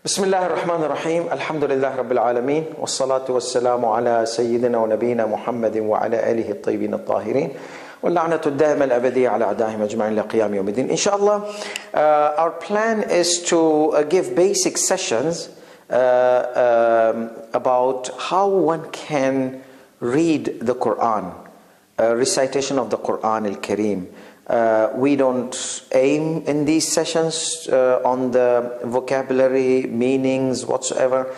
بسم الله الرحمن الرحيم الحمد لله رب العالمين والصلاة والسلام على سيدنا ونبينا محمد وعلى آله الطيبين الطاهرين واللعنة الدائمة الأبدية على أعدائهم أجمعين إلى قيام يوم الدين. Inshallah, our plan is to give basic sessions about how one can read the Quran, recitation of the Quran al-Kareem. We don't aim in these sessions on the vocabulary, meanings, whatsoever.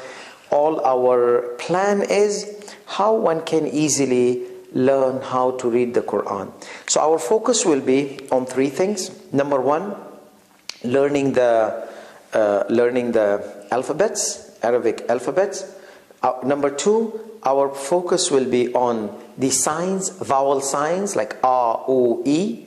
All our plan is how one can easily learn how to read the Quran. So our focus will be on three things. Number one, learning the alphabets, Arabic alphabets. Number two, our focus will be on the signs, vowel signs like A, U, E.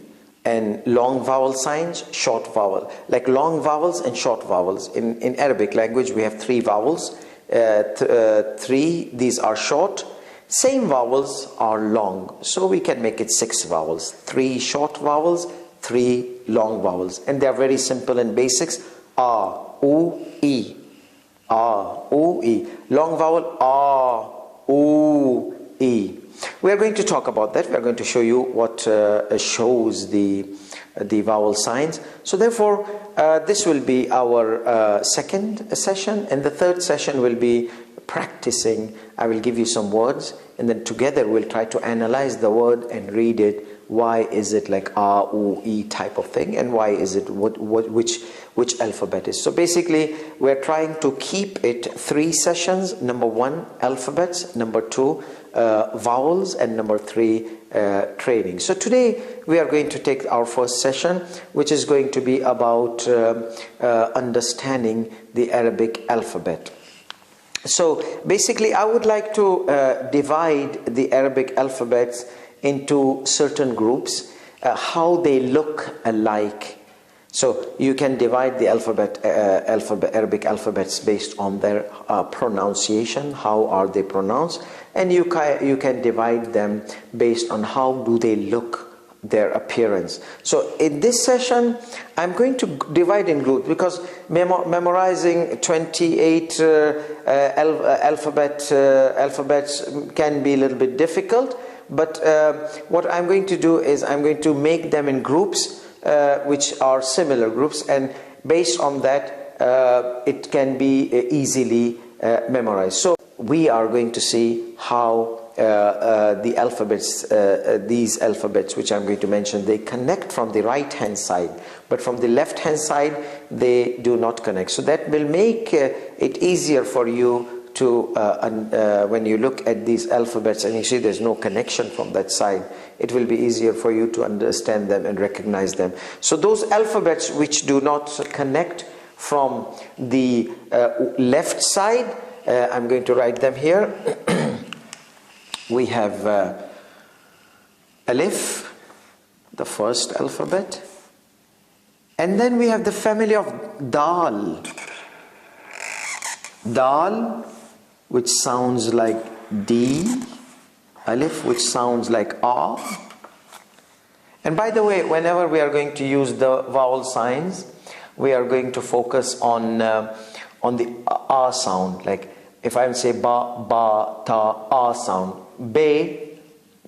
And long vowel signs, short vowel. Like long vowels and short vowels. In Arabic language, we have three vowels. Three, these are short. Same vowels are long. So we can make it 6 vowels. 3 short vowels, 3 long vowels. And they are very simple and basics. A, U, E. A, U, E. Long vowel, A, U, E. We are going to talk about that. We are going to show you what shows the vowel signs. So therefore, this will be our second session, and the third session will be practicing. I will give you some words, and then together we'll try to analyze the word and read it. Why is it like A, U, E type of thing, and why is it which alphabet is? So basically, we're trying to keep it 3 sessions. Number 1, alphabets. Number 2, vowels, and number 3, training. So today we are going to take our first session, which is going to be about understanding the Arabic alphabet. So basically, I would like to divide the Arabic alphabets into certain groups, how they look alike. So you can divide the Arabic alphabets based on their pronunciation, how are they pronounced, and you can divide them based on how do they look, their appearance. So in this session, I'm going to divide in groups because memorizing 28 alphabets can be a little bit difficult. But what I'm going to do is I'm going to make them in groups which are similar groups, and based on that it can be easily memorized. So we are going to see how the alphabets, these alphabets which I'm going to mention, they connect from the right hand side, but from the left hand side they do not connect. So that will make it easier for you to when you look at these alphabets and you see there's no connection from that side, it will be easier for you to understand them and recognize them. So those alphabets which do not connect from the left side, I'm going to write them here. We have Alif, the first alphabet, and then we have the family of Dal. Dal, which sounds like D, Alif, which sounds like A. And by the way, whenever we are going to use the vowel signs, we are going to focus on the A sound. Like if I say ba, ba, ta, A sound, be,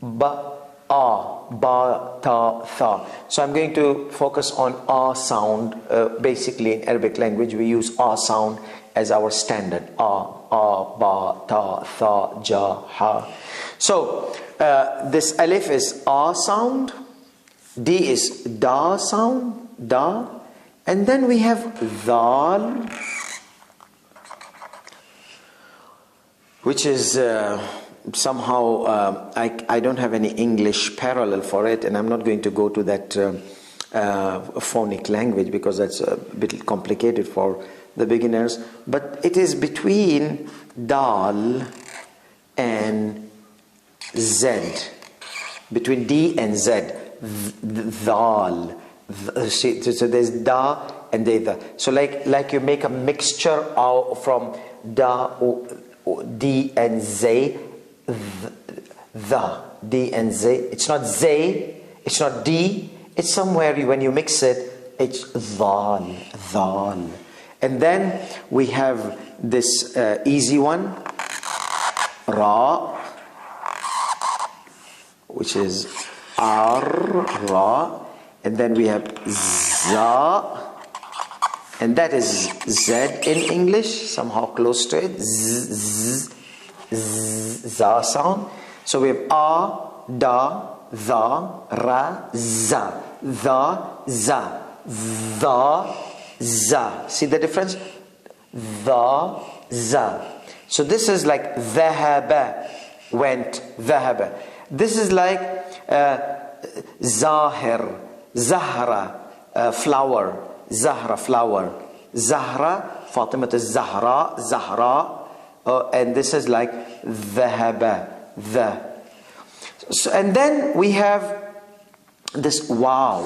ba, a, ba, ta, tha. So I'm going to focus on A sound. Basically in Arabic language we use A sound as our standard. A, ba, ta, tha, ja, ha. So this alif is A sound, D is da sound, da, and then we have dhal, which is somehow I don't have any English parallel for it, and I'm not going to go to that phonic language because that's a bit complicated for the beginners, but it is between dal and Z, between D and Z, dhal. So there's da and the. So like you make a mixture from da, D and Z, the D and Z. It's not Z, it's not D, it's somewhere when you mix it, it's dhal. And then we have this easy one, Ra, which is R, Ra. And then we have Za, and that is Z in English, somehow close to it. Z, Za sound. So we have A, Da, Za, Ra, Za. The, Za. The, Za. See the difference? The, Za. So this is like Dhahaba, went, Dhahaba. This is like Zahir, Zahra, flower, Zahra, flower. Zahra, Fatima is Zahra, Zahra. And this is like Dhahaba, the. So, and then we have this Wow,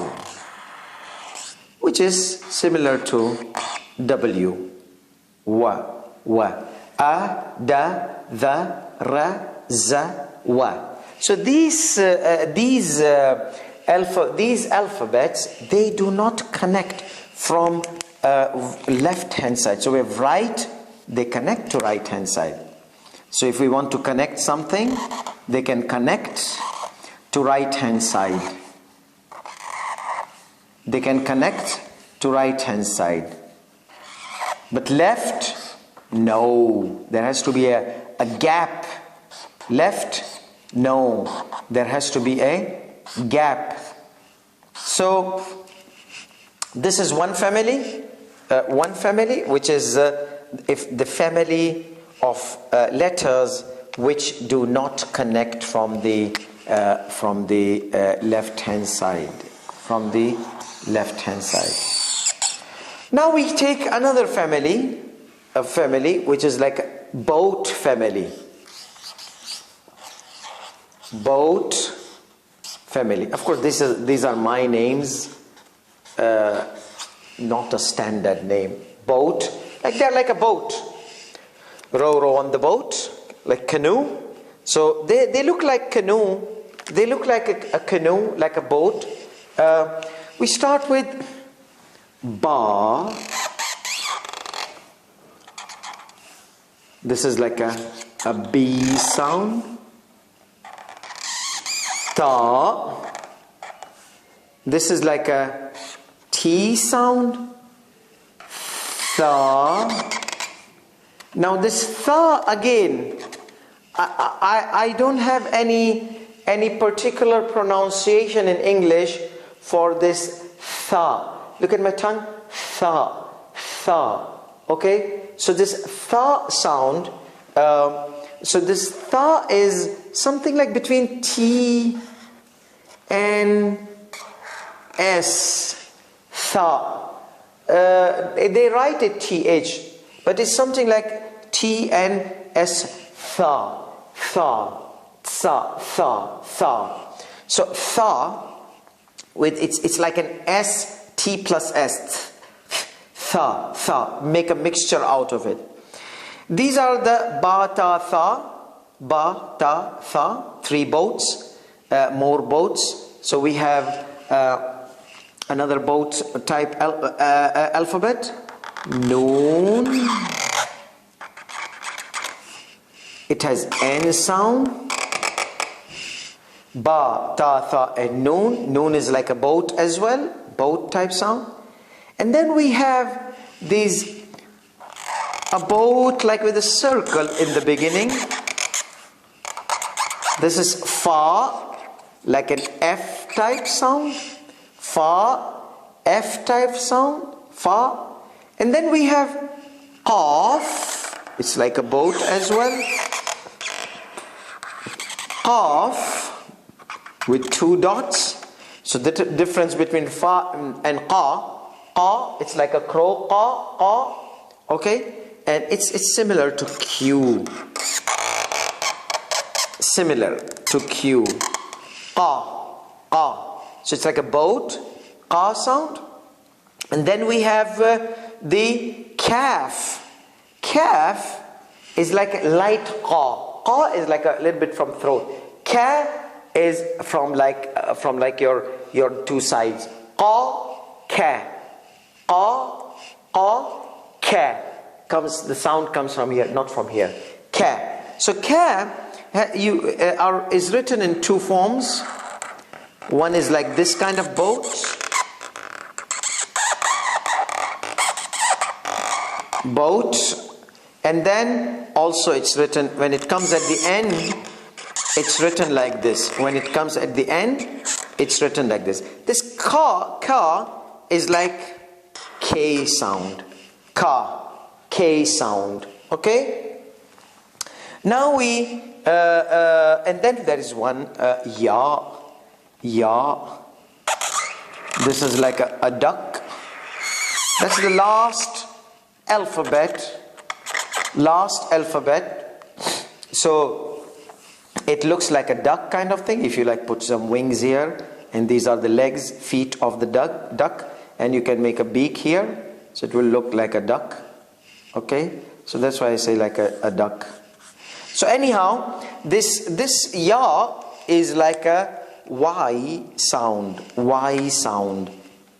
which is similar to W. Wa, wa. A, da, the, ra, za, wa. So these alphabets, they do not connect from left hand side. So we have right, they connect to right hand side. So if we want to connect something, they can connect to right hand side. They can connect to right hand side. But left, no. There has to be a gap. Left, no. There has to be a gap. So this is one family, which is if the family of letters which do not connect from the left hand side. From the left hand side. Now we take another family, a family which is like a boat family. Boat family. Of course, these are my names, not a standard name. Boat, like they're like a boat. Row, row on the boat, like canoe. So they look like canoe. They look like a canoe, like a boat. We start with Ba. This is like a B sound. Ta. This is like a T sound. Tha. Now this tha again, I don't have any particular pronunciation in English for this tha. Look at my tongue. Tha. Tha. Okay? So this tha sound, so this tha is something like between T and S. Tha. They write it TH, but it's something like T and S. Tha. Tha. Tha. Tha. Tha. So tha, with it's like an S, T plus S. Tha. Tha. Make a mixture out of it. These are the ba, ta, tha. Ba, ta, tha. 3 boats. More boats. So we have another boat type alphabet. Noon. It has N sound. Ba, ta, tha, and noon. Noon is like a boat as well. Boat type sound. And then we have a boat like with a circle in the beginning. This is fa, like an F type sound. Fa, F type sound. Fa. And then we have qaf. It's like a boat as well. Qaf with 2 dots. So the difference between fa and qa. Qa, it's like a crow. Qa, qa. Okay? And it's similar to Q. Similar to Q. Qa, qa. So it's like a boat. Qa sound. And then we have the kaf. Kaf is like light qa. Qa is like a little bit from throat. Ka is from like your 2 sides. Qa, ka. Qa, qa, Ka comes, the sound comes from here, not from here. Ka. So ka is written in two forms. One is like this kind of boat. And then also it's written, when it comes at the end, it's written like this. When it comes at the end, it's written like this. This ka is like K sound. K sound. Okay? Now we, and then there is one ya. This is like a duck. That's the last alphabet. So it looks like a duck kind of thing. If you like put some wings here, and these are the legs, feet of the duck, and you can make a beak here, so it will look like a duck. Okay, so that's why I say like a duck. So anyhow, this ya is like a Y sound.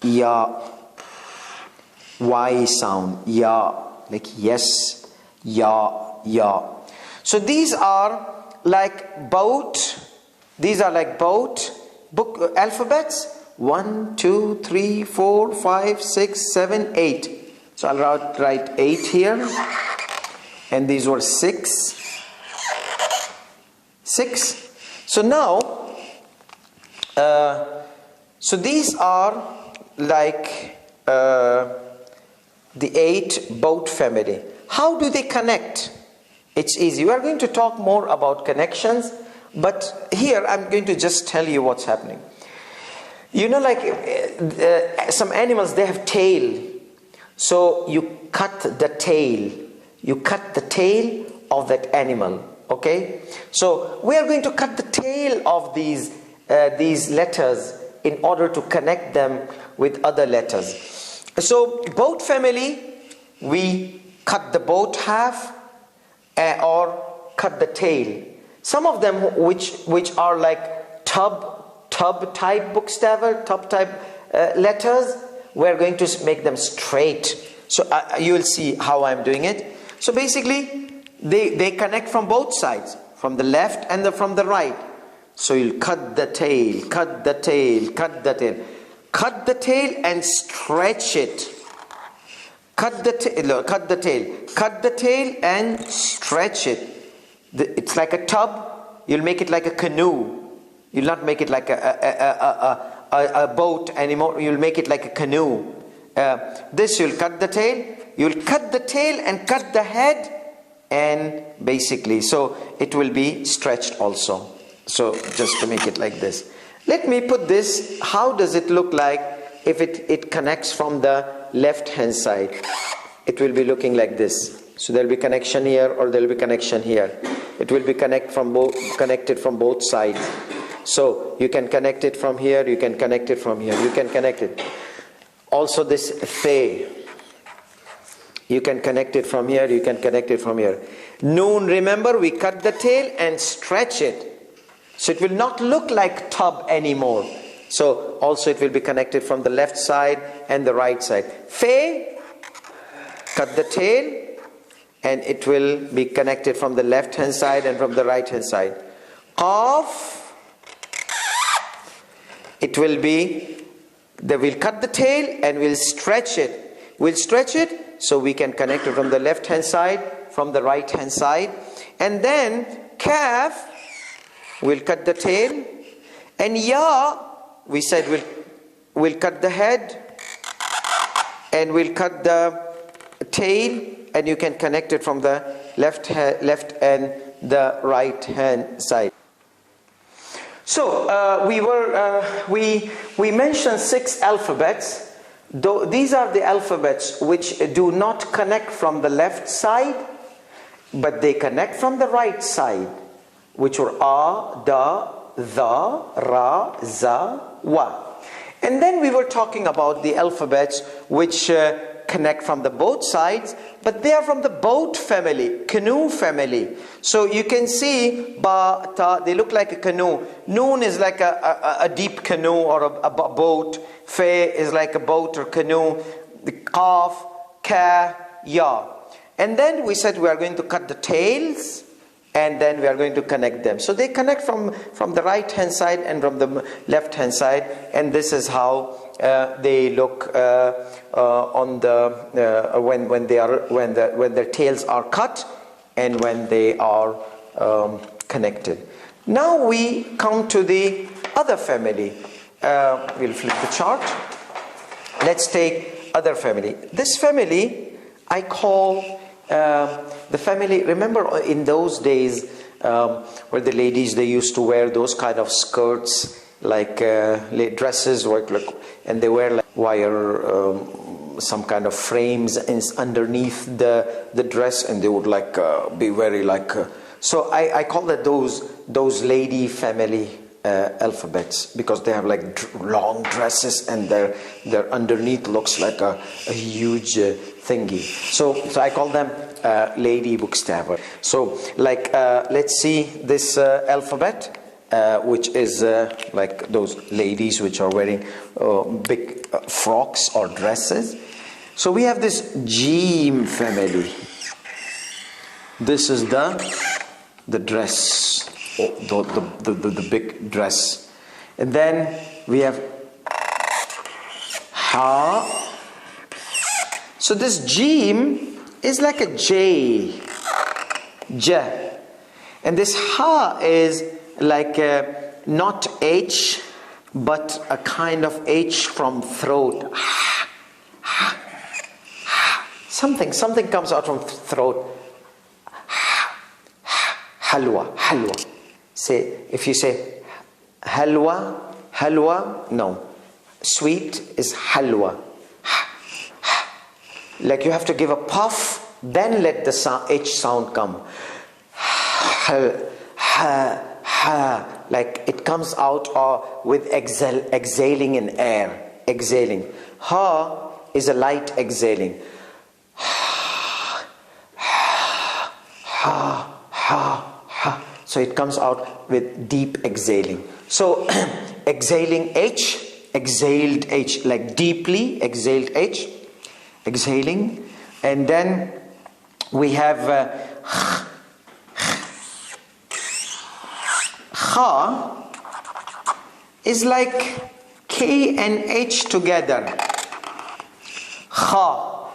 Ya. Y sound. Ya. Like yes. Ya. So these are like boat. These are like boat book alphabets. 1, 2, 3, 4, 5, 6, 7, 8. So I'll write 8 here. And these were 6. So now, so these are like the 8 boat family. How do they connect? It's easy. We are going to talk more about connections, but here I'm going to just tell you what's happening. You know, like some animals, they have tail. So you cut the tail. You cut the tail of that animal. Okay? So we are going to cut the tail of these letters in order to connect them with other letters. So boat family, we cut the boat half or cut the tail. Some of them which are like tub type bookstaver, tub type letters, we're going to make them straight. So you will see how I'm doing it. So basically they connect from both sides, from the left and from the right. So you'll cut the tail, cut the tail, cut the tail. Cut the tail and stretch it. Cut the tail and stretch it. It's like a tub. You'll make it like a canoe. You'll not make it like a boat anymore. You'll make it like a canoe. This you'll cut the tail. You'll cut the tail and cut the head, and basically, so it will be stretched also. So just to make it like this. Let me put this. How does it look like if it connects from the left hand side? It will be looking like this. So there will be connection here, or there will be connection here. It will be connected from both sides. So you can connect it from here, you can connect it from here, you can connect it. Also this the. You can connect it from here, you can connect it from here. Noon, remember, we cut the tail and stretch it. So it will not look like tub anymore. So also it will be connected from the left side and the right side. Fe, cut the tail, and it will be connected from the left hand side and from the right hand side. Qaf, it will be, we'll cut the tail and we'll stretch it. We'll stretch it so we can connect it from the left hand side, from the right hand side. And then Kaf, we'll cut the tail. And Ya, we said we'll cut the head and we'll cut the tail, and you can connect it from the left and the right hand side. So we mentioned 6 alphabets. Though these are the alphabets which do not connect from the left side, but they connect from the right side, which were A, Da, Tha, Ra, Za, Wa. And then we were talking about the alphabets which connect from the both sides, but they are from the boat family, canoe family. So you can see Ba, Ta, they look like a canoe. Noon is like a deep canoe or a boat. Fe is like a boat or canoe. The Qaf, Ka, ya. And then we said we are going to cut the tails, and then we are going to connect them. So they connect from the right hand side and from the left hand side, and this is how they look on the when their tails are cut and when they are connected. Now we come to the other family. We'll flip the chart. Let's take other family. This family I call the family. Remember in those days where the ladies, they used to wear those kind of skirts, like dresses, and they wear like wire, some kind of frames underneath the dress, and they would like be very like. So I call that those lady family alphabets, because they have like long dresses and their underneath looks like a huge thingy. So I call them lady bokstäver. So like let's see this alphabet, which is like those ladies which are wearing big frocks or dresses. So we have this Jim family. This is the dress, the big dress. And then we have Ha. So this Jim is like a J. And this Ha is like not H, but a kind of H from throat. Something comes out from throat. Halwa. If you say halwa, no. Sweet is halwa. Like you have to give a puff, then let the H sound come. Like it comes out with exhaling in air. Exhaling. Ha is a light exhaling. So it comes out with deep exhaling. So exhaling H, exhaled H, like deeply exhaled H, exhaling. And then we have Ha is like K and H together. Ha.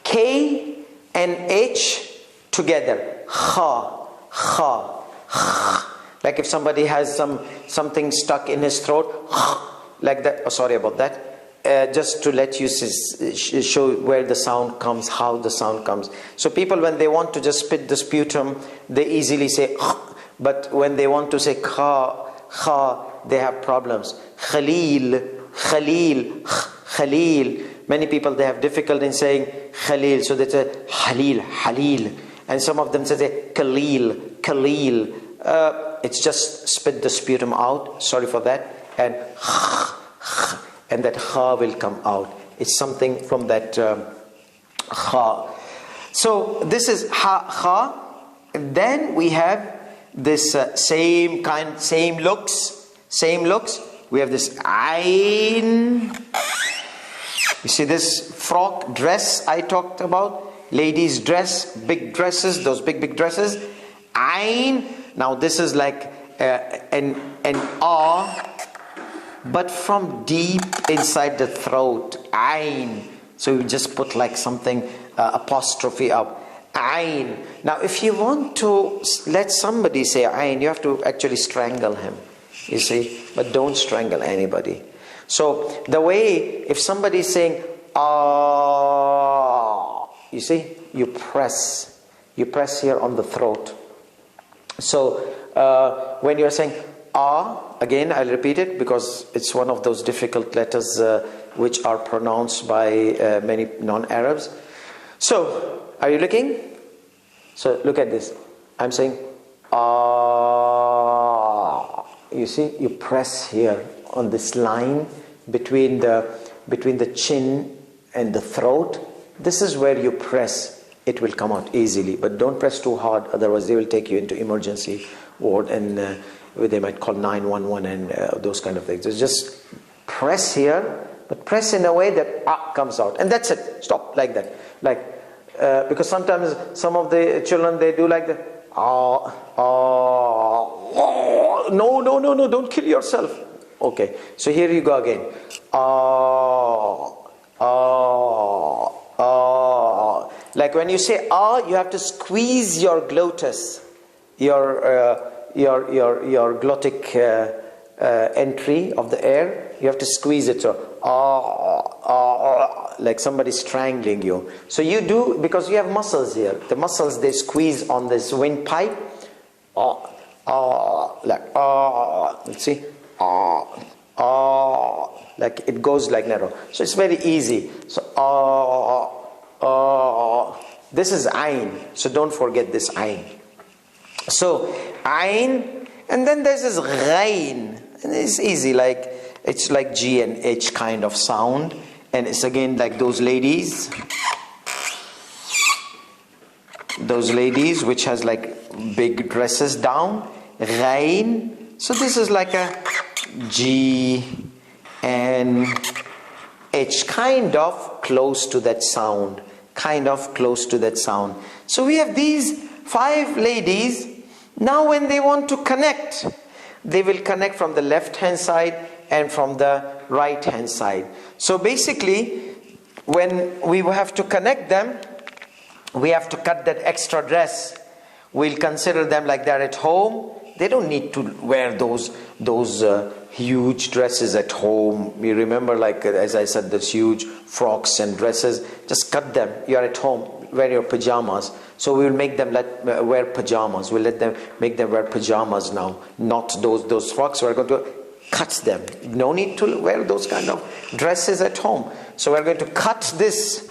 K and H together. Ha. Like if somebody has something stuck in his throat, like that. Oh, sorry about that. Just to let you show where the sound comes, how the sound comes. So people, when they want to just spit the sputum, they easily say, but when they want to say kha, they have problems. Khalil. Many people, they have difficulty in saying Khalil, so they say Halil. And some of them say Khalil. It's just spit the sputum out. Sorry for that. And that ha will come out. It's something from that ha. So this is ha. And then we have this same looks. We have this ayn. You see this frock dress I talked about? Ladies' dress, big dresses, those big dresses. Ayn. Now this is like an ah, but from deep inside the throat. Ayn. So you just put like something apostrophe up. Ayn. Now if you want to let somebody say ayn, you have to actually strangle him. You see, but don't strangle anybody. So the way, if somebody is saying ah, you see, you press here on the throat. So when you're saying ah, again I'll repeat it because it's one of those difficult letters which are pronounced by many non-Arabs. So are you looking? So look at this. I'm saying ah. You see, you press here on this line between the chin and the throat. This is where you press. It will come out easily, but don't press too hard, otherwise they will take you into emergency ward and they might call 911 and those kind of things. So just press here but press in a way that comes out, and that's it. Stop like that. Because sometimes some of the children, they do like the no, don't kill yourself. Okay, so here you go again. Like when you say you have to squeeze your glottis, your glottic entry of the air. You have to squeeze it. So like somebody strangling you. So you do, because you have muscles here. The muscles, they squeeze on this windpipe. Let's see. Like it goes like narrow. So it's very easy. So this is ayn. So don't forget this ayn. So ayn, and then there's this ghain. And it's easy, like it's like G and H kind of sound. And it's again like those ladies which has like big dresses down. Ghain. So this is like a G and H, kind of close to that sound. So we have these 5 ladies. Now when they want to connect, they will connect from the left hand side and from the right hand side. So basically, when we have to connect them, we have to cut that extra dress. We'll consider them like they're at home. They don't need to wear those huge dresses at home. You remember, like as I said, those huge frocks and dresses. Just cut them. You're at home. Wear your pajamas. So we will make them wear pajamas. We'll make them wear pajamas now. Not those frocks. We're going to cut them. No need to wear those kind of dresses at home. So we're going to cut this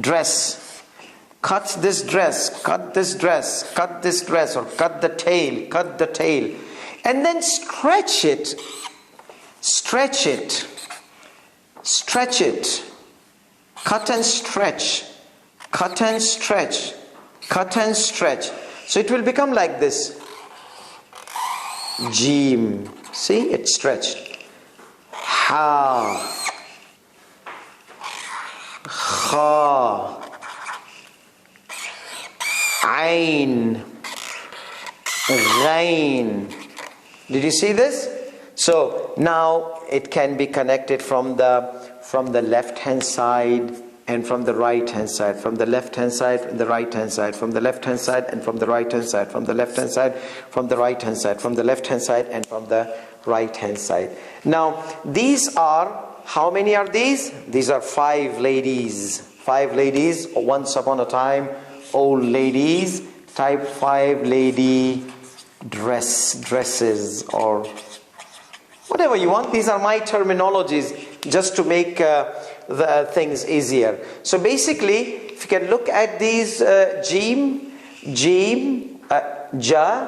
dress. Cut this dress, cut this dress, cut this dress, or cut the tail, and then stretch it, cut and stretch, so it will become like this. Jim, see, it's stretched. Ha, kha, Ain, Ghain. Did you see this? So now it can be connected from the left hand side and from the right hand side, from the left hand side and the right hand side, from the left hand side and from the right hand side, from the left hand side, from the right hand side, from the left hand side and from the right hand side. Now these are, how many are these? These are 5 ladies. 5 ladies. Once upon a time, old ladies, type 5 lady dresses, or whatever you want. These are my terminologies just to make the things easier. So basically, if you can look at these Jim, Ja,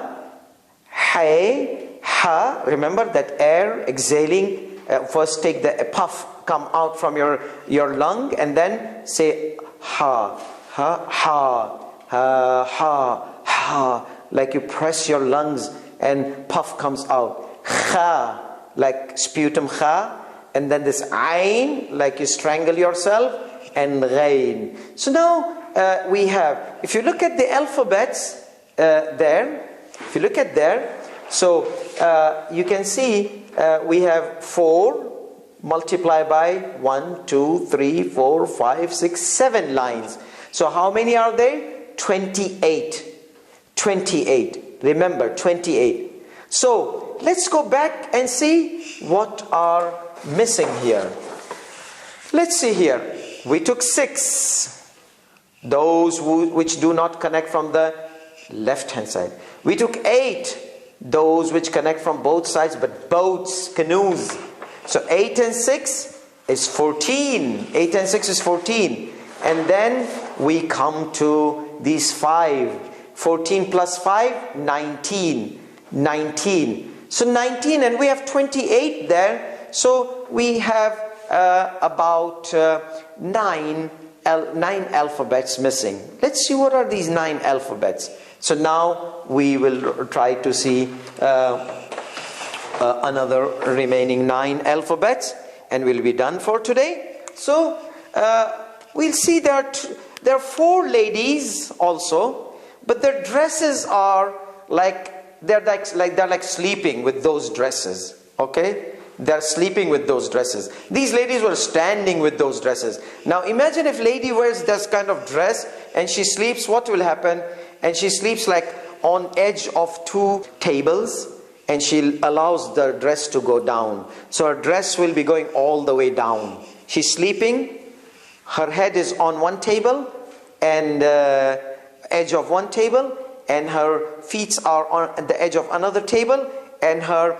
Hay, Ha. Remember that air exhaling. First take the puff, come out from your lung, and then say Ha. Ha, ha, ha, ha, ha, like you press your lungs and puff comes out. Kha, like sputum kha, and then this ayn, like you strangle yourself, and ghain. So now we have, if you look at the alphabets so you can see we have 4 multiplied by 1, 2, 3, 4, 5, 6, 7 lines. So how many are there? 28. 28. Remember, 28. So let's go back and see what are missing here. Let's see here. We took 6. Those which do not connect from the left hand side. We took 8. Those which connect from both sides, but boats, canoes. So 8 and 6 is 14. 8 and 6 is 14. And then we come to these 5. 14 plus 5, 19. 19. So 19, and we have 28 there. So we have about 9 alphabets missing. Let's see what are these 9 alphabets. So now we will try to see another remaining 9 alphabets. and we'll be done for today. So we'll see that there are 4 ladies also, but their dresses are they're like sleeping with those dresses. Okay, they're sleeping with those dresses. These ladies were standing with those dresses. Now imagine if lady wears this kind of dress and she sleeps, what will happen? And she sleeps like on edge of 2 tables, and she allows the dress to go down. So her dress will be going all the way down. She's sleeping, her head is on one table and edge of one table, and her feet are on the edge of another table, and her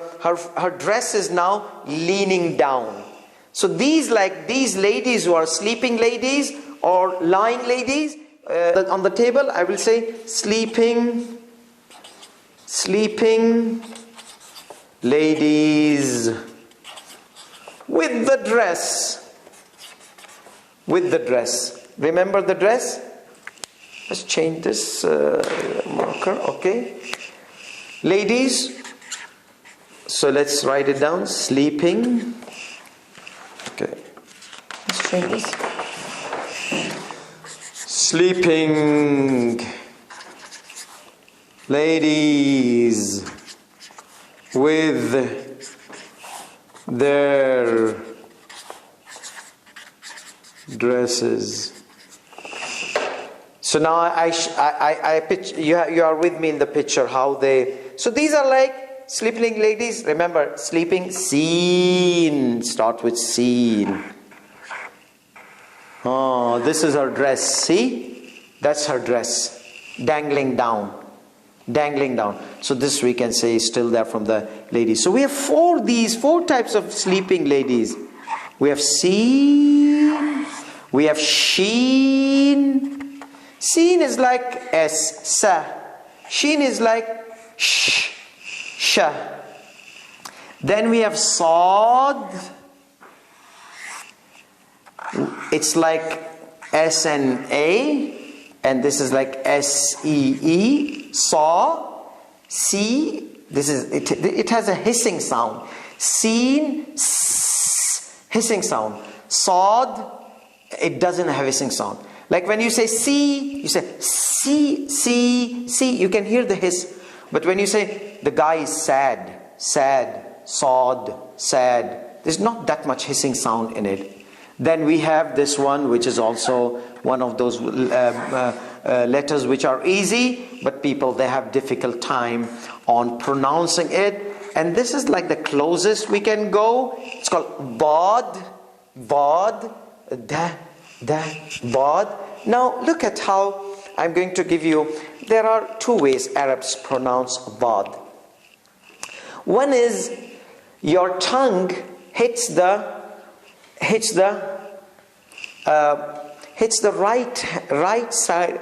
dress is now leaning down. So these ladies who are sleeping ladies or lying ladies, on the table I will say sleeping ladies with the dress. Remember the dress? Let's change this marker. Okay, ladies, so let's write it down. Sleeping. Okay, let's change this. Sleeping ladies with their dresses. So now I picture, you are with me in the picture how they. So these are like sleeping ladies. Remember, sleeping, seen. Start with seen. Oh, this is her dress. See, that's her dress, dangling down. So this we can say is still there from the ladies. So we have 4 types of sleeping ladies. We have seen, we have sheen. Seen is like S, sa. Sheen is like sh, sha. Then we have sod. It's like S and A, and this is like S-E-E. Saw, see. This is it. It has a hissing sound. Seen, hissing sound. Sod, it doesn't have hissing sound. Like when you say see, you say see, see, see. You can hear the hiss. But when you say the guy is sad, sod, sad, there's not that much hissing sound in it. Then we have this one, which is also one of those letters which are easy, but people, they have difficult time on pronouncing it. And this is like the closest we can go. It's called bod, bod. Now look at how I'm going to give you. There are 2 ways Arabs pronounce bod. One is your tongue hits the right side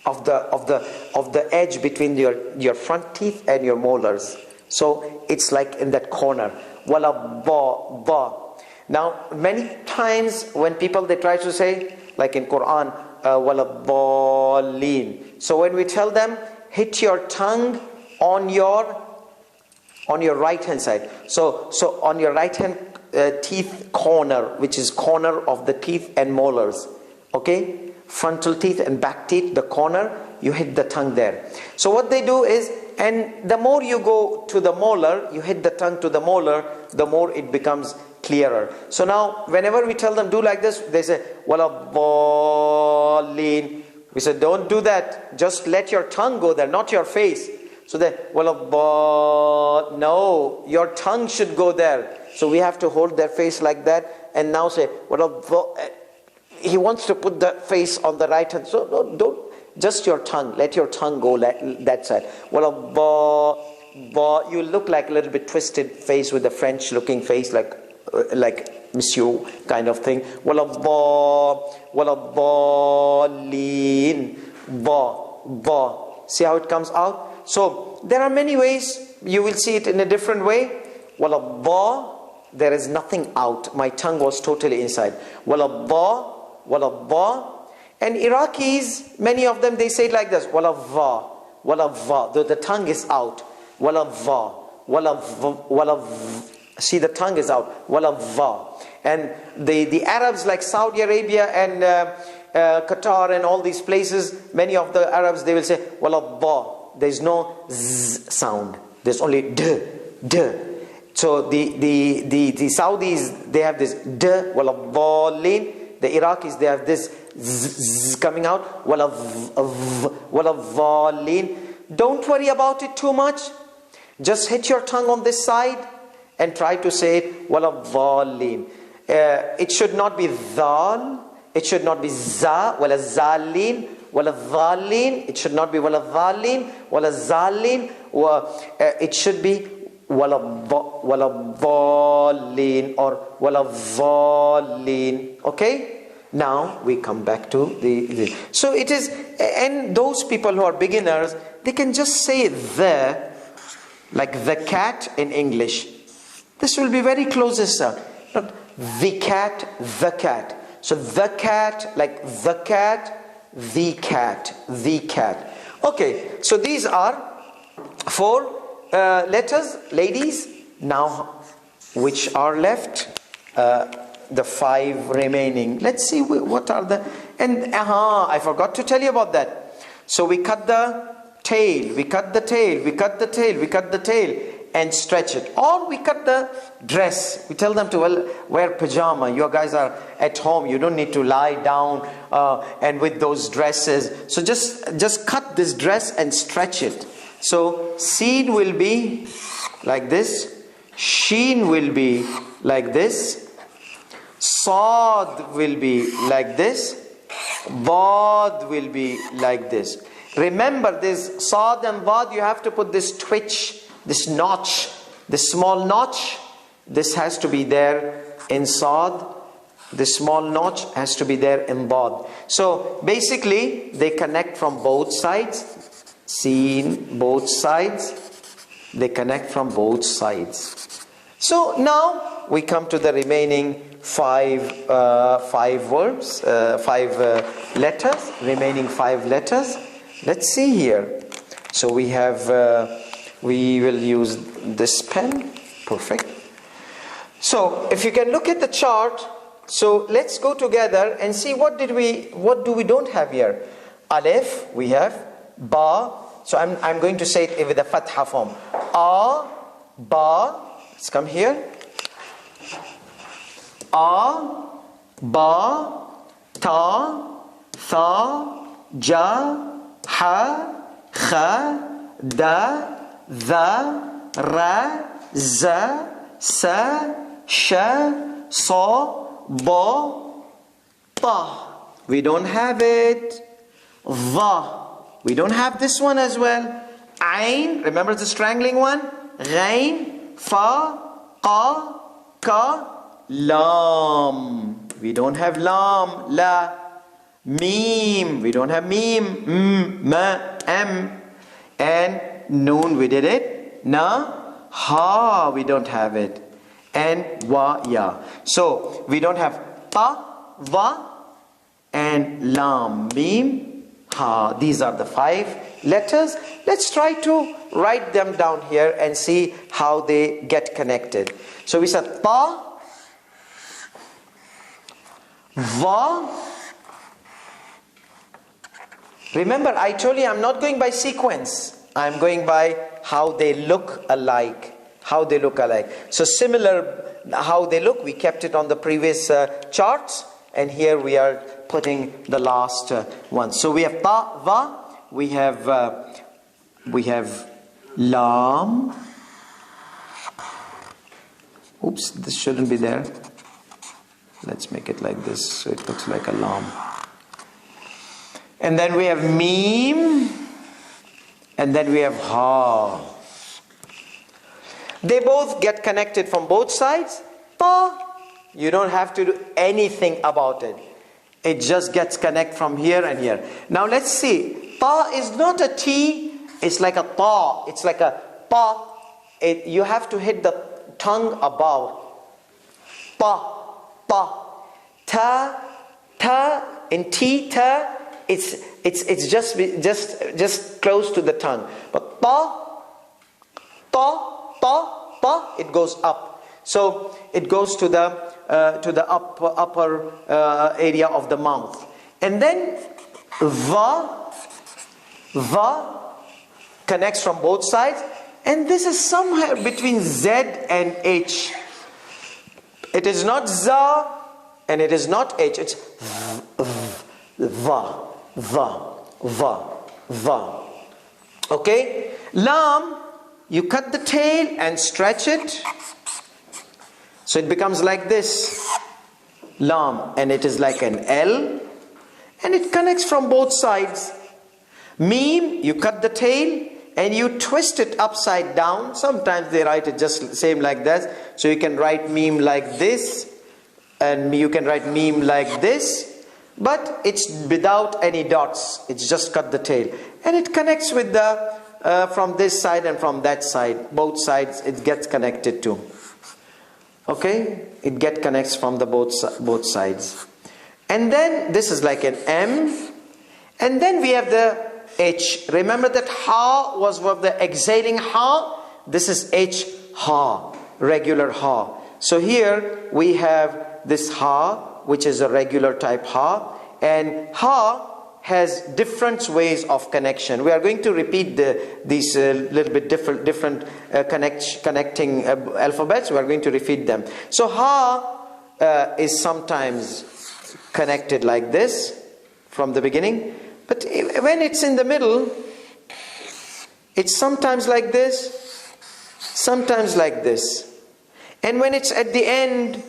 of the edge between your front teeth and your molars. So it's like in that corner. Wala ba. Now many times when people, they try to say, like in Quran, wala dallin. So when we tell them, hit your tongue on your right hand side. So on your right hand teeth corner, which is corner of the teeth and molars. Okay, frontal teeth and back teeth, the corner, you hit the tongue there. So what they do is, and the more you go to the molar, you hit the tongue to the molar, the more it becomes clearer. So now whenever we tell them do like this, they say wala dallin. We say don't do that, just let your tongue go there, not your face. So they wala no, your tongue should go there. So we have to hold their face like that and now say wala. He wants to put the face on the right hand. So no, don't, just your tongue, let your tongue go that side. Wala you look like a little bit twisted face with a French looking face, like monsieur kind of thing. Wala dallin. Ba. See how it comes out? So there are many ways. You will see it in a different way. Wala ba, there is nothing out. My tongue was totally inside. Wala ba. And Iraqis, many of them, they say it like this. Wala va. The tongue is out. Wala va. See, the tongue is out. Waladha. And the Arabs like Saudi Arabia and Qatar and all these places, many of the Arabs, they will say waladha. There is no z sound. There's only d. So the Saudis, they have this d, waladhalin. The Iraqis, they have this z coming out. Waladhalin. Don't worry about it too much. Just hit your tongue on this side and try to say it. Waladhalin. It should not be dhal. It should not be za. Walazalin. Waladhalin. It should not be waladhalin. Walazalin. It should be waladhalin or waladhalin. Okay? Now we come back to the so it is, and those people who are beginners, they can just say the, like the cat in English. This will be very closest sound. Not the cat, the cat. So the cat, like the cat, the cat, the cat. Okay, so these are 4 letters, ladies. Now, which are left? The 5 remaining. Let's see what are the, and I forgot to tell you about that. So we cut the tail, we cut the tail, we cut the tail, we cut the tail and stretch it. Or we cut the dress. We tell them to, well, wear pajama. You guys are at home. You don't need to lie down and with those dresses. So just cut this dress and stretch it. So Seen will be like this. Sheen will be like this. Saad will be like this. Dad will be like this. Remember this Saad and Dad, you have to put this twitch, this notch, this small notch. This has to be there in Saad. This small notch has to be there in Dad. So basically they connect from both sides. Seen, both sides. They connect from both sides. So now we come to the remaining 5 verbs, 5 letters, remaining 5 letters. Let's see here. So we have, we will use this pen. Perfect. So if you can look at the chart, so let's go together and see what do we don't have here. Alif, we have. Ba. So I'm going to say it with a fatha form. A, ba. Let's come here. A, ba, ta, tha, ja, ha, kha, da, dha, ra, za, sa, sha, sa, ba, ta. We don't have it. Dha. We don't have this one as well. Ain, remember the strangling one? Ghain, fa, qa, ka, lam. We don't have lam, la. Mim, we don't have mim, ma, m. And noon, we did it. Na, ha, we don't have it. And wa, ya. So we don't have ta, va, and lam, mim, ha. These are the 5 letters. Let's try to write them down here and see how they get connected. So we said ta, va. Remember, I told you I'm not going by sequence. I'm going by how they look alike. How they look alike. So similar how they look, we kept it on the previous charts. And here we are putting the last one. So we have ta, va. We have lam. Oops, this shouldn't be there. Let's make it like this so it looks like a lam. And then we have mim. And then we have ha. They both get connected from both sides. Ta. You don't have to do anything about it. It just gets connect from here and here. Now let's see. Ta is not a T. It's like a ta. It's like a pa. You have to hit the tongue above. Pa. Pa. Ta. Ta. In T. Ta. It's just close to the tongue. But ta. Ta. Ta. Ta. It goes up. So it goes to the upper area of the mouth. And then va connects from both sides. And this is somewhere between Z and H. It is not za and it is not H. It's va. Okay? Lam, you cut the tail and stretch it. So it becomes like this. Lam, and it is like an L. And it connects from both sides. Mim, you cut the tail and you twist it upside down. Sometimes they write it just same like that. So you can write meme like this, and you can write meme like this, but it's without any dots. It's just cut the tail, and it connects with the from this side and from that side. Both sides it gets connected to. Okay, it connects from the both sides, and then this is like an M, and then we have the H. Remember that ha was for the exhaling ha. This is H, ha, regular ha. So here we have this ha, which is a regular type ha, and ha has different ways of connection. We are going to repeat these little bit different connecting alphabets. We are going to repeat them. So ha is sometimes connected like this from the beginning. But when it's in the middle, it's sometimes like this, sometimes like this. And when it's at the end,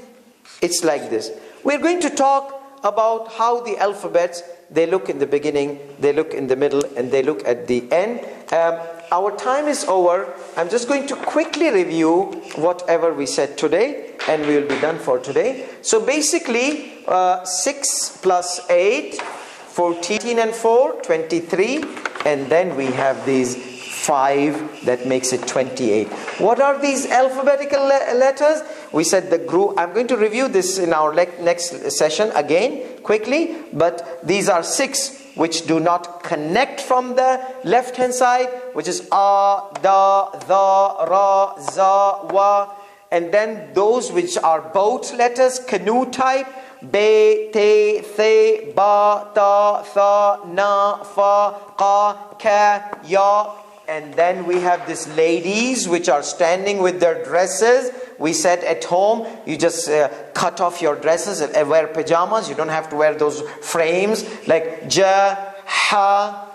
it's like this. We're going to talk about how the alphabets, they look in the beginning, they look in the middle, and they look at the end. Our time is over. I'm just going to quickly review whatever we said today, and we will be done for today. So basically, 6 plus 8, 14 and 4, 23, and then we have these 5 that makes it 28. What are these alphabetical letters? We said the group. I'm going to review this in our next session again quickly, but these are 6 which do not connect from the left hand side, which is a, da, the, ra, za, wa, and then those which are both letters, canoe type, be, te, the, ba, ta, tha, na, fa, ka, ka, ya. And then we have these ladies which are standing with their dresses. We said at home, you just cut off your dresses and wear pajamas. You don't have to wear those frames. Like ja, ha,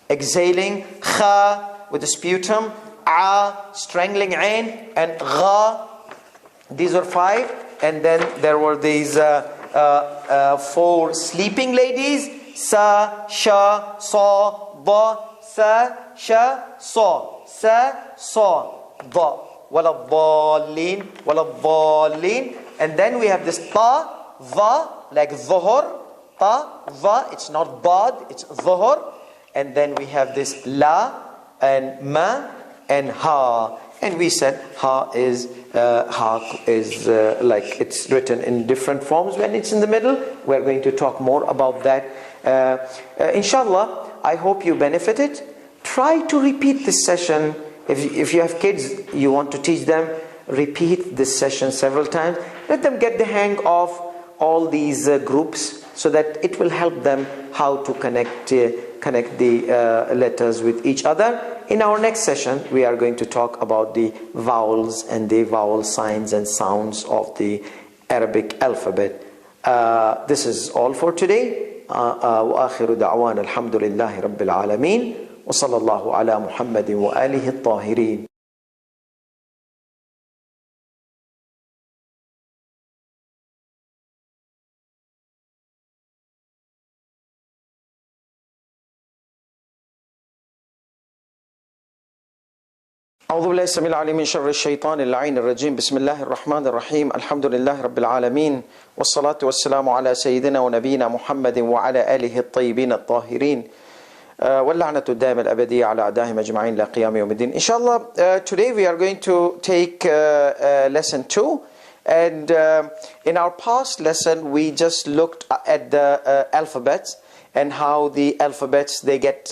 exhaling, kha, with the sputum, a, strangling ain, and gha. These are 5. And then there were these 4 sleeping ladies. Sa, sha, sa, ba, sa, sha, sa, da. Wala dhalin. And then we have this ta, va, like dhuhr. Ta, va, it's not bad, it's dhuhr. And then we have this la, and ma, and ha. And we said ha is like it's written in different forms when it's in the middle. We're going to talk more about that. Inshallah, I hope you benefited. Try to repeat this session. If you have kids, you want to teach them, repeat this session several times. Let them get the hang of all these groups so that it will help them how to connect the letters with each other. In our next session, we are going to talk about the vowels and the vowel signs and sounds of the Arabic alphabet. This is all for today. وآخر دعوانا الحمد لله رب العالمين وصلى الله على محمد وآله الطاهرين. أعوذ بالله السميع العليم من شر الشيطان اللعين الرجيم. بسم الله الرحمن الرحيم. الحمد لله رب العالمين والصلاة والسلام على سيدنا ونبينا محمد وعلى آله الطيبين الطاهرين واللعنة الدائمة الأبدية على أعدائهم أجمعين إلى قيام يوم الدين. Inshallah, today we are going to take lesson 2, and in our past lesson we just looked at the alphabets, and how the alphabets, they get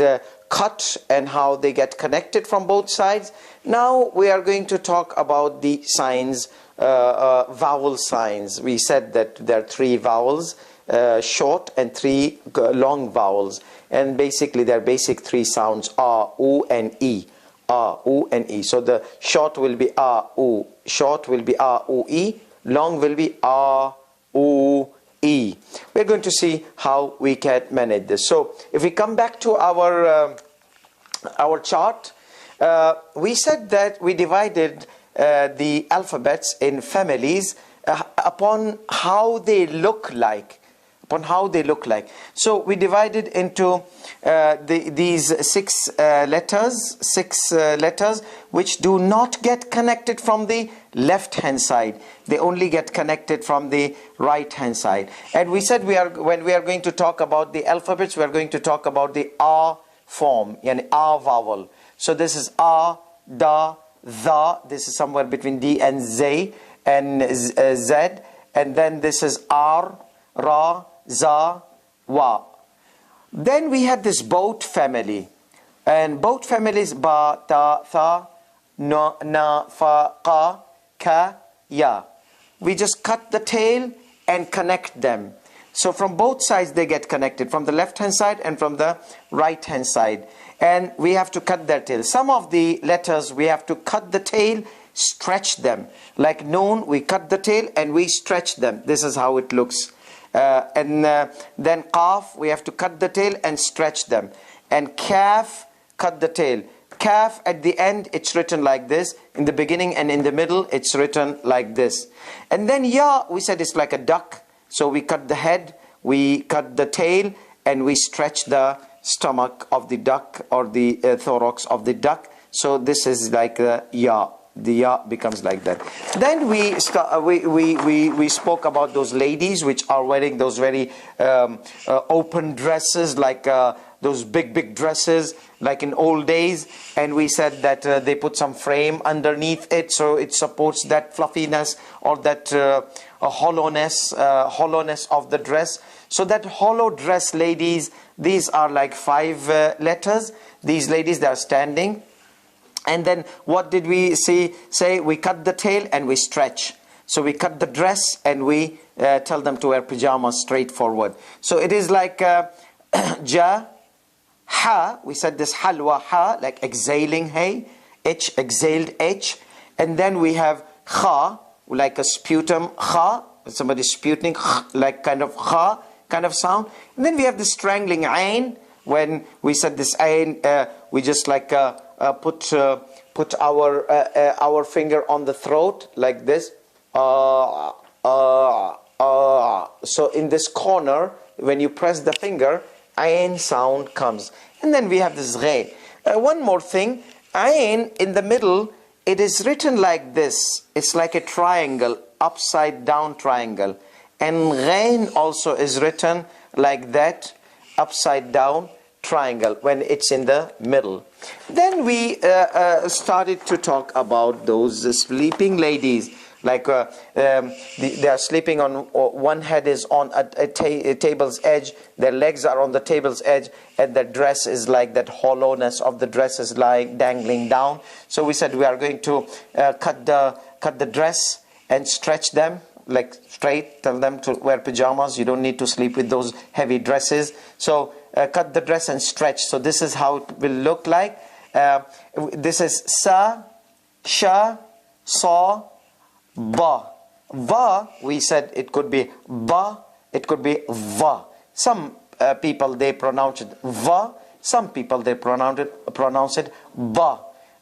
cut and how they get connected from both sides. Now we are going to talk about the signs, vowel signs. We said that there are 3 vowels, short, and 3 long vowels. And basically there are basic 3 sounds, A, U, and E. A, U, and E. So the short will be A, U. Short will be A, U, E. Long will be A, U, E. We're going to see how we can manage this. So if we come back to our chart, we said that we divided the alphabets in families upon how they look like. So we divided into these 6 letters which do not get connected from the left hand side. They only get connected from the right hand side. And we said when we are going to talk about the alphabets, we are going to talk about the A form, yani A vowel. So this is A, Da, Tha. This is somewhere between D and Z, and Z. And then this is R, Ra, Za, Wa. Then we had this both family. And both families, Ba, Ta, Tha, Na, Na, Fa, Qa, Ka, Ya. We just cut the tail and connect them. So from both sides they get connected, from the left hand side and from the right hand side. And we have to cut their tail. Some of the letters we have to cut the tail, stretch them. Like Noon, we cut the tail and we stretch them. This is how it looks. Then Qaf, we have to cut the tail and stretch them. And Kaf, cut the tail. Kaf, at the end, it's written like this. In the beginning and in the middle, it's written like this. And then Ya, we said it's like a duck. So we cut the head, we cut the tail, and we stretch the stomach of the duck, or the thorax of the duck. So this is like Ya. The Ya becomes like that. Then we spoke about those ladies which are wearing those very open dresses, like those big dresses like in old days. And we said that they put some frame underneath it, so it supports that fluffiness or that hollowness of the dress. So that hollow dress ladies, these are like 5 letters. These ladies, they are standing. And then what did we say? We cut the tail and we stretch. So we cut the dress and we tell them to wear pajamas straight forward. So it is like Ja, Ha. We said this halwa, Ha, like exhaling, hey. H, exhaled H. And then we have Kha, like a sputum, Kha. Somebody sputing, like kind of Kha, kind of sound. And then we have the strangling Ain. When we said this Ain, we just like put our finger on the throat like this. So in this corner, when you press the finger, Ain sound comes. And then we have this Ghe. One more thing, Ain in the middle, it is written like this. It's like a triangle, upside down triangle. And Ghain also is written like that, upside down triangle, when it's in the middle. Then we started to talk about those sleeping ladies. Like they are sleeping on, one head is on a table's edge, their legs are on the table's edge, and their dress is like that hollowness of the dress is lying, dangling down. So we said we are going to cut the dress and stretch them like straight, tell them to wear pajamas. You don't need to sleep with those heavy dresses. So cut the dress and stretch. So this is how it will look like. This is Sa, Sha, Sa, Ba. Va, we said it could be Ba, it could be Va. Some people, they pronounce it Va. Some people, they pronounce it Ba.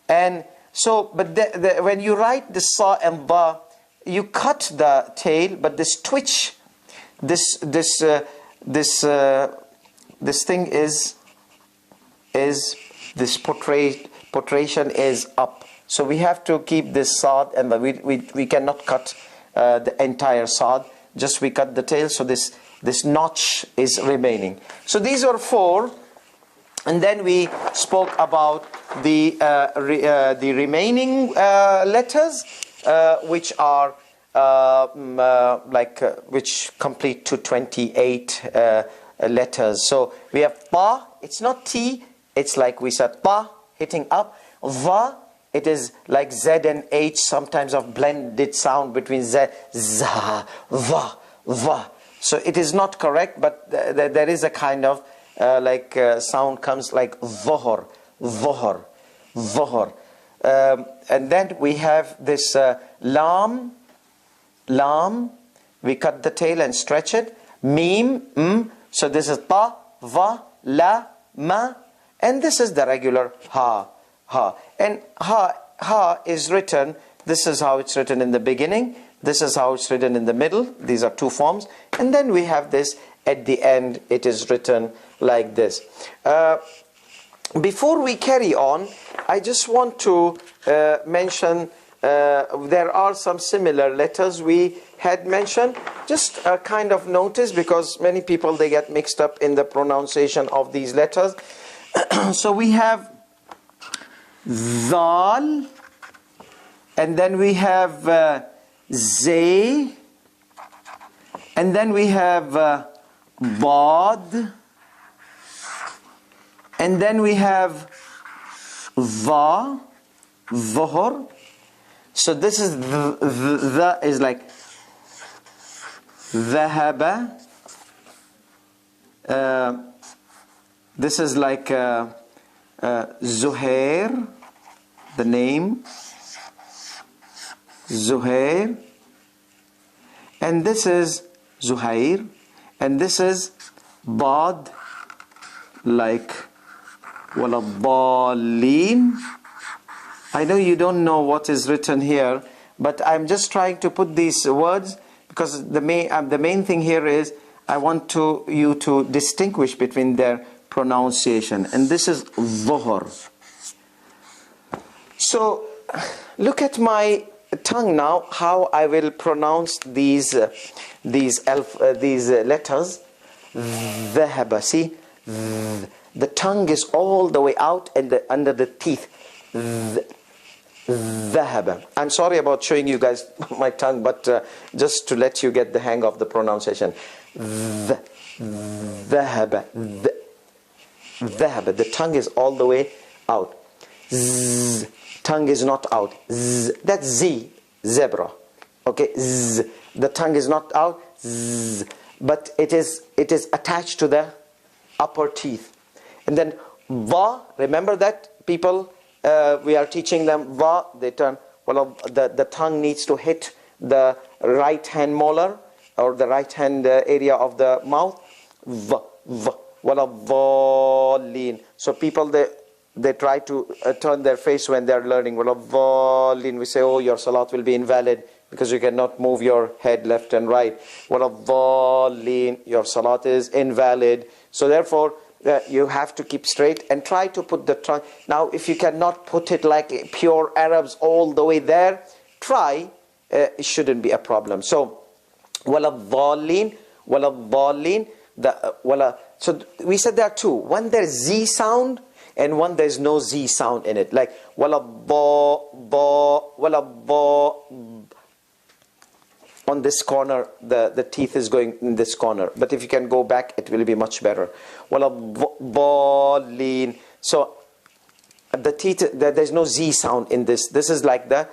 And so, but when you write the Sa and Ba, you cut the tail, but this twitch, this thing is this portration is up. So we have to keep this sod, and we cannot cut the entire sod. Just we cut the tail, so this notch is remaining. So these are 4, and then we spoke about the remaining letters, which are which complete to 28 letters. So we have pa, it's not T, it's like we said pa, hitting up. Va, it is like Z and H, sometimes of blended sound between Z, za, va, va. So it is not correct, but there is a kind of sound comes like vohor, vohor, vohor. And then we have this lam, lam, we cut the tail and stretch it. Mim, so this is ta, va, la, ma, and this is the regular ha, ha. And ha is written, this is how it's written in the beginning, this is how it's written in the middle, these are two forms, and then we have this at the end, it is written like this. Before we carry on, I just want to mention there are some similar letters we had mentioned. Just a kind of notice, because many people, they get mixed up in the pronunciation of these letters. So we have Zal, and then we have Zay, and then we have Bad, and then we have Va, Vohor. So this is the is like Dhahaba. This is like Zuhair, the name Zuhair, and this is Zuhair, and this is Bad, like Waladdallin. I know you don't know what is written here, but I'm just trying to put these words, because the main thing here is I want you to distinguish between their pronunciation. And this is Dhuhr. So look at my tongue now, how I will pronounce these letters. Dhahaba. See, the tongue is all the way out and under the teeth. Dhahaba. I'm sorry about showing you guys my tongue, but just to let you get the hang of the pronunciation. Dhahaba. Dhahaba. The tongue is all the way out. Z. Tongue is not out. Z. That's Z. Zebra. Okay. Z. The tongue is not out. Z. But it is attached to the upper teeth. And then Va. Remember that, people? We are teaching them Va. They turn. Well, the tongue needs to hit the right hand molar, or the right hand area of the mouth. V. V. Waladdallin. So people, they try to turn their face when they are learning. Waladdallin. We say, oh, your salat will be invalid because you cannot move your head left and right. Waladdallin. Your salat is invalid. So therefore, you have to keep straight and try to put the tongue. Now, if you cannot put it like pure Arabs all the way there, try. It shouldn't be a problem. So, waladdallin, waladdallin. So we said there are two. One, there's Z sound, and one, there's no Z sound in it. Like waladdallin. On this corner, the teeth is going in this corner. But if you can go back, it will be much better. Waladdallin. So the teeth, there's no Z sound in this. This is like the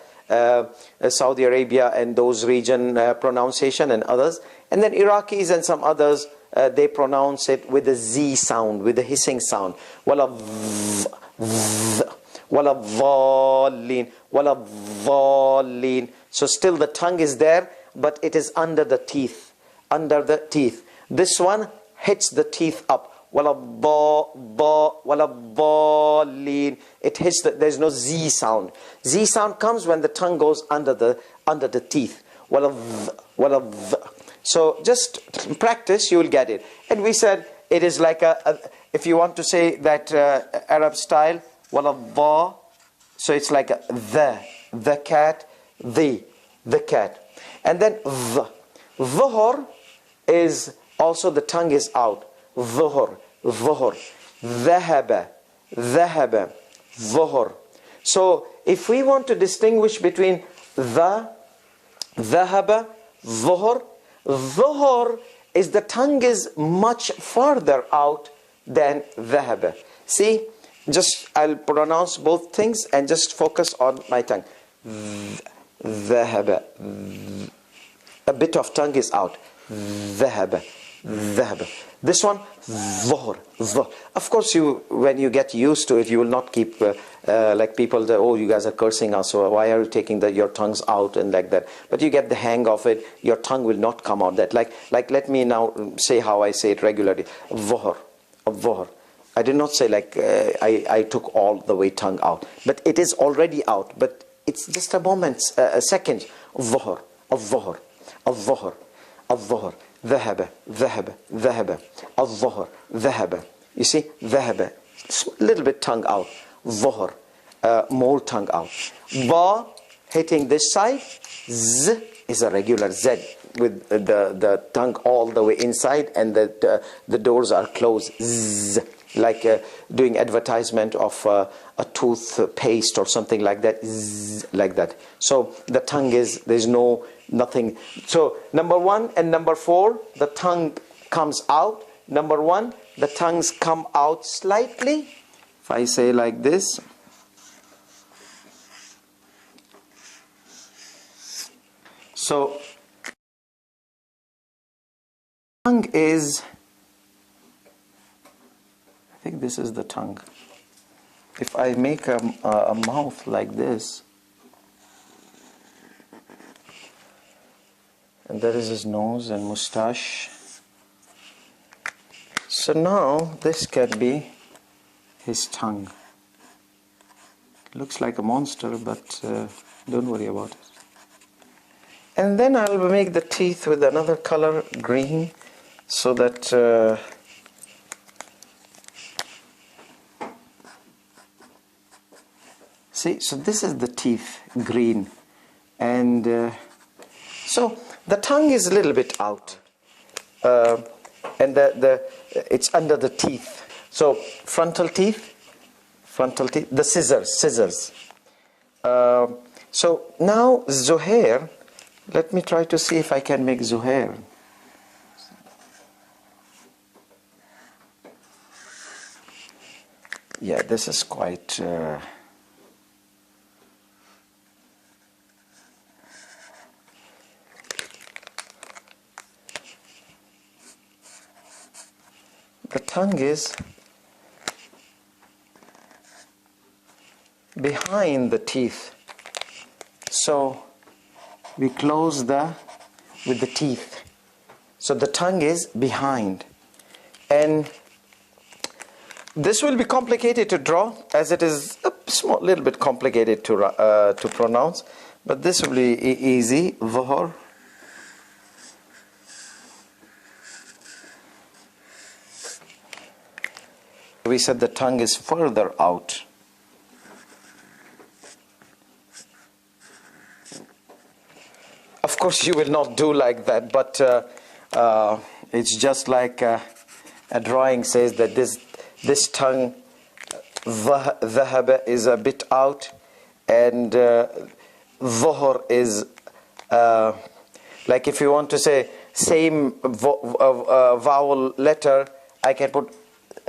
Saudi Arabia and those region pronunciation and others. And then Iraqis and some others, they pronounce it with a Z sound, with a hissing sound. Waladdallin. Waladdallin. So still the tongue is there, but it is under the teeth. Under the teeth. This one hits the teeth up. Waladdallin. It hits there's no Z sound. Z sound comes when the tongue goes under the teeth. So just practice, you will get it. And we said it is like if you want to say that Arab style, waladda, so it's like the cat, the cat. And then dhuhr is also the tongue is out. Dhuhr, dhahaba, dhuhr. So if we want to distinguish between dhahaba, dhuhr is the tongue is much further out than ذهب. See, just I'll pronounce both things and just focus on my tongue. ذهب. A bit of tongue is out. ذهب. ذهب. This one, ظهر. Of course, when you get used to it, you will not keep like people that, oh, you guys are cursing us, so why are you taking your tongues out and like that? But you get the hang of it, your tongue will not come out that. Like let me now say how I say it regularly. ظهر. ظهر. I did not say like I took all the way tongue out, but it is already out, but it's just a moment, a second. ظهر. الظهر. الظهر. الظهر. ذهب. ذهب. ذهب. الظهر. ذهب. You see, ذهب. A little bit tongue out. ظهر. More tongue out. Ba hitting this side. Z is a regular Z with the tongue all the way inside and the doors are closed. Z. Like doing advertisement of a toothpaste or something like that. Zzz, like that. So the tongue is, there's nothing. So number 1 and number 4, the tongue comes out. Number 1, the tongues come out slightly. If I say like this. So tongue is, I think this is the tongue. If I make a mouth like this, and there is his nose and mustache. So now this can be his tongue. Looks like a monster, but don't worry about it. And then I'll make the teeth with another color, green, so that see, so this is the teeth, green, and so the tongue is a little bit out, and it's under the teeth. So frontal teeth, the scissors. So now Zuhair, let me try to see if I can make Zuhair. Yeah, this is quite. The tongue is behind the teeth, so we close with the teeth. So the tongue is behind, and this will be complicated to draw, as it is a little bit complicated to pronounce, but this will be easy. ظهر. We said the tongue is further out. Of course, you will not do like that, but it's just like a drawing says that this tongue, ذهب, is a bit out, and ظهر is like if you want to say same vowel letter, I can put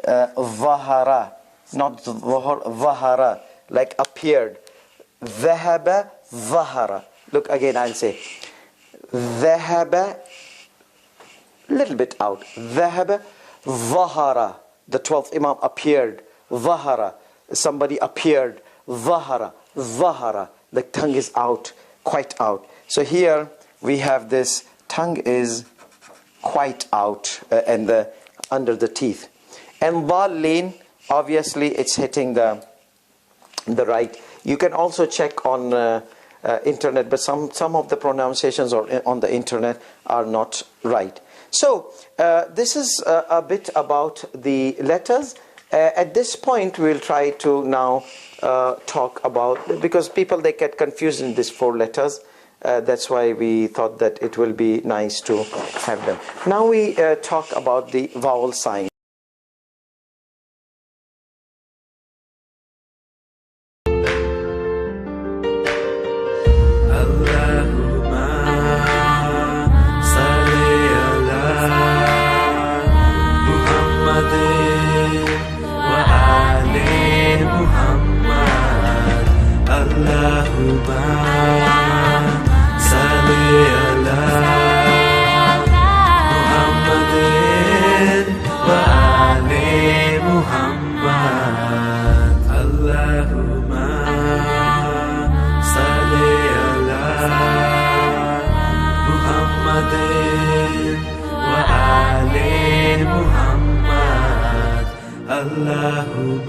ظهر, not ظهر, ظهر, like appeared. ذهب ظهر. Look again, I'll say ذهب, little bit out. ذهب ظهر. The 12th Imam appeared. ظهر, somebody appeared. ظهر, ظهر. The tongue is out, quite out. So here we have this tongue is quite out and under the teeth. And ضالين, obviously it's hitting the right. You can also check on internet, but some of the pronunciations on the internet are not right. So this is a bit about the letters. At this point we'll try to now talk about, because people, they get confused in these 4 letters. That's why we thought that it will be nice to have them. Now we talk about the vowel sign. Allahumma salli ala محمد وآل محمد اللهم